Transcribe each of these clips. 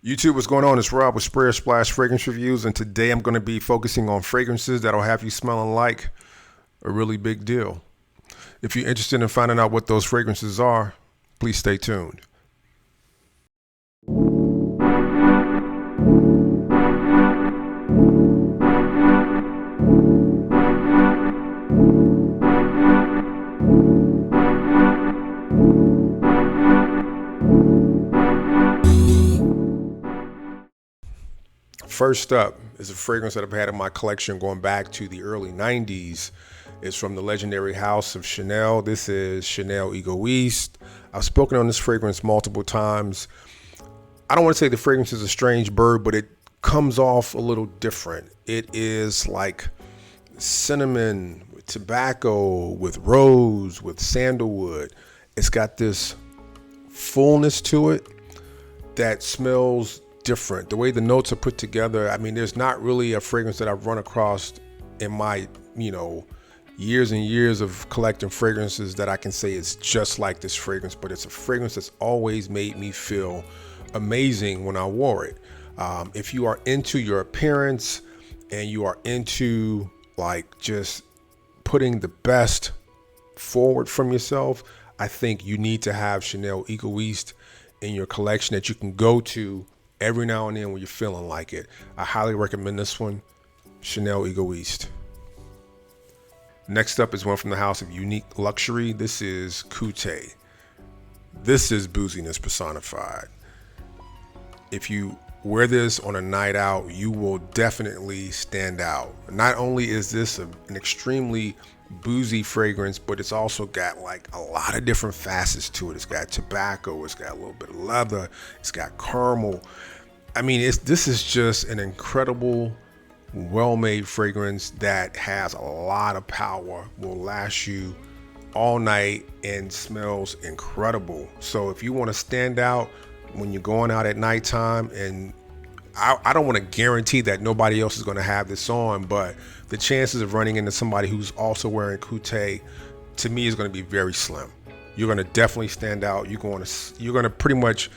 YouTube, what's going on? It's Rob with Sprayer Splash Fragrance Reviews, and today I'm going to be focusing on fragrances that'll have you smelling like a really big deal. If you're interested in finding out what those fragrances are, please stay tuned. First up is a fragrance that I've had in my collection going back to the early 90s. It's from the legendary house of Chanel. This is Chanel Egoiste. I've spoken on this fragrance multiple times. I don't want to say the fragrance is a strange bird, but it comes off a little different. It is like cinnamon with tobacco, with rose, with sandalwood. It's got this fullness to it that smells different. The way the notes are put together, I mean, there's not really a fragrance that I've run across in my, years and years of collecting fragrances that I can say is just like this fragrance, but it's a fragrance that's always made me feel amazing when I wore it. If you are into your appearance and you are into like just putting the best forward from yourself, I think you need to have Chanel Egoiste in your collection that you can go to every now and then when you're feeling like it. I highly recommend this one, Chanel Egoiste. Next up is one from the house of Unique Luxury. This is Kute. This is booziness personified. If you wear this on a night out, you will definitely stand out. Not only is this an extremely boozy fragrance, but it's also got like a lot of different facets to it. It's got tobacco, it's got a little bit of leather, it's got caramel. I mean, this is just an incredible, well-made fragrance that has a lot of power, will last you all night, and smells incredible. So if you want to stand out when you're going out at nighttime, and I don't want to guarantee that nobody else is going to have this on, but the chances of running into somebody who's also wearing Kute, to me, is going to be very slim. You're going to definitely stand out. You're going to pretty much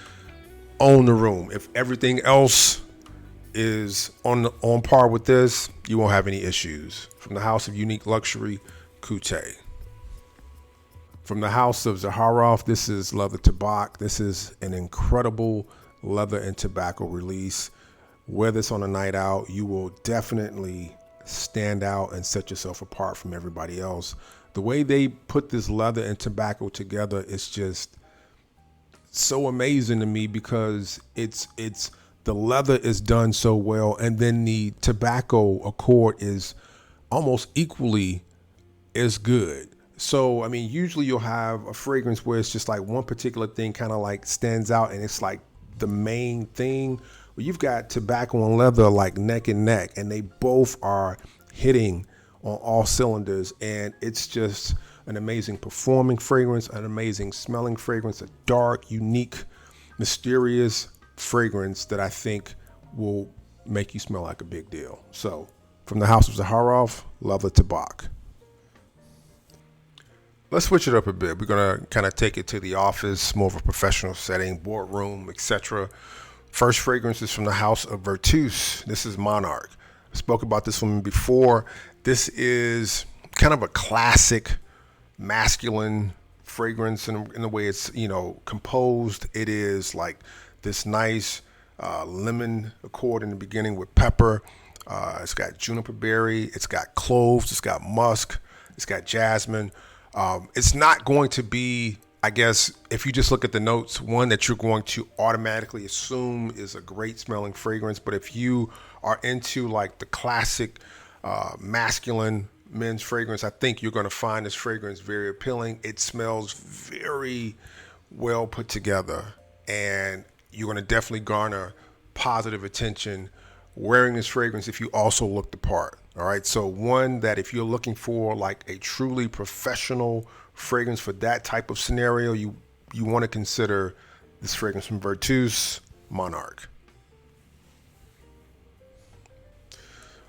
own the room. If everything else is on par with this, you won't have any issues. From the house of Unique Luxury, Kute. From the house of Zaharoff, this is Leather to Bach. This is an incredible leather and tobacco release. Wear this on a night out, you will definitely stand out and set yourself apart from everybody else. The way they put this leather and tobacco together is just so amazing to me, because it's the leather is done so well, and then the tobacco accord is almost equally as good. So, I mean, usually you'll have a fragrance where it's just like one particular thing kind of like stands out and it's like the main thing. Well, you've got tobacco and leather like neck and neck, and they both are hitting on all cylinders, and it's just an amazing performing fragrance, an amazing smelling fragrance, a dark, unique, mysterious fragrance that I think will make you smell like a big deal. So, from the house of Zaharoff, Leather to Bach. Let's switch it up a bit. We're going to kind of take it to the office, more of a professional setting, boardroom, etc. First fragrance is from the house of Virtus. This is Monarch. I spoke about this one before. This is kind of a classic masculine fragrance in the way it's, composed. It is like this nice lemon accord in the beginning with pepper. It's got juniper berry. It's got cloves. It's got musk. It's got jasmine. It's not going to be, I guess, if you just look at the notes, one that you're going to automatically assume is a great smelling fragrance. But if you are into like the classic masculine men's fragrance, I think you're going to find this fragrance very appealing. It smells very well put together, and you're going to definitely garner positive attention wearing this fragrance if you also look the part. All right, so one that if you're looking for like a truly professional fragrance for that type of scenario, you want to consider this fragrance from Virtus, Monarch.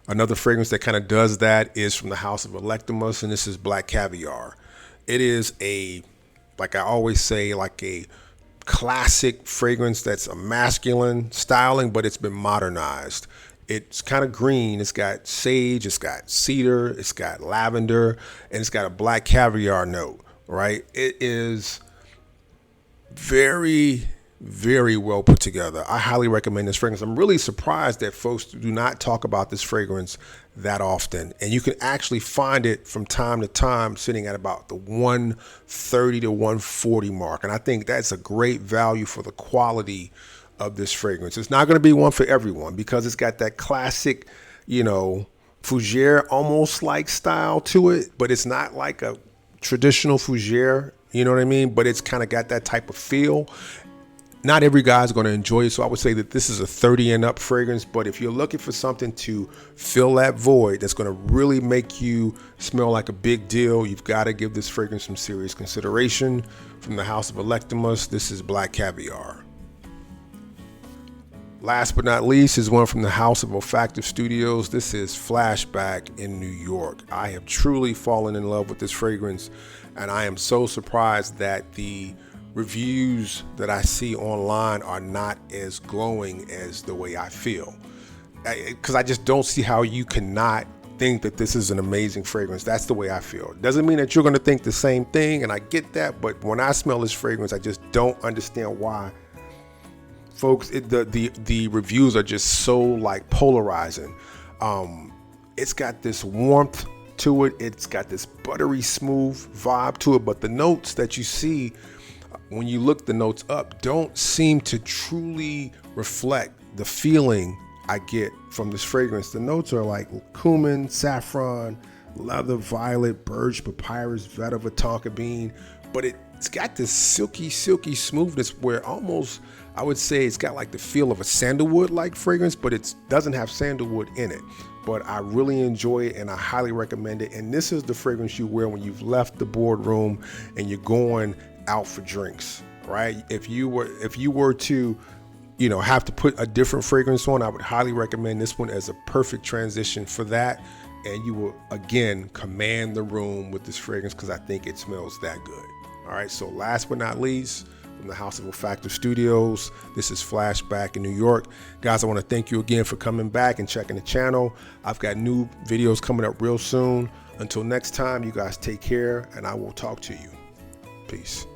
Another fragrance that kind of does that is from the house of Electimus, and this is Black Caviar. It is like I always say, like a classic fragrance that's a masculine styling, but it's been modernized. It's kind of green. It's got sage, it's got cedar, it's got lavender, and it's got a black caviar note, right? It is very, very well put together. I highly recommend this fragrance. I'm really surprised that folks do not talk about this fragrance that often. And you can actually find it from time to time sitting at about the 130 to 140 mark. And I think that's a great value for the quality of this fragrance. It's not going to be one for everyone because it's got that classic, fougere almost like style to it, but it's not like a traditional fougere, you know what I mean? But it's kind of got that type of feel. Not every guy's going to enjoy it, so I would say that this is a 30 and up fragrance. But if you're looking for something to fill that void that's going to really make you smell like a big deal, you've got to give this fragrance some serious consideration. From the House of Electimus, this is Black Caviar. Last but not least is one from the House of Olfactive Studios. This is Flashback in New York. I have truly fallen in love with this fragrance, and I am so surprised that the reviews that I see online are not as glowing as the way I feel. Because I just don't see how you cannot think that this is an amazing fragrance. That's the way I feel. Doesn't mean that you're going to think the same thing, and I get that, but when I smell this fragrance, I just don't understand why. Folks, the reviews are just so like polarizing. It's got this warmth to it. It's got this buttery smooth vibe to it, but the notes that you see when you look the notes up don't seem to truly reflect the feeling I get from this fragrance. The notes are like cumin, saffron, leather, violet, birch, papyrus, vetiver, tonka bean, but it's got this silky smoothness where almost I would say it's got like the feel of a sandalwood like fragrance, but it doesn't have sandalwood in it. But I really enjoy it and I highly recommend it. And this is the fragrance you wear when you've left the boardroom and you're going out for drinks, right? If you were to, have to put a different fragrance on, I would highly recommend this one as a perfect transition for that. And you will again command the room with this fragrance because I think it smells that good. All right, so last but not least, from the House of Olfactive Studios, this is Flashback in New York. Guys, I want to thank you again for coming back and checking the channel. I've got new videos coming up real soon. Until next time, you guys take care, and I will talk to you. Peace.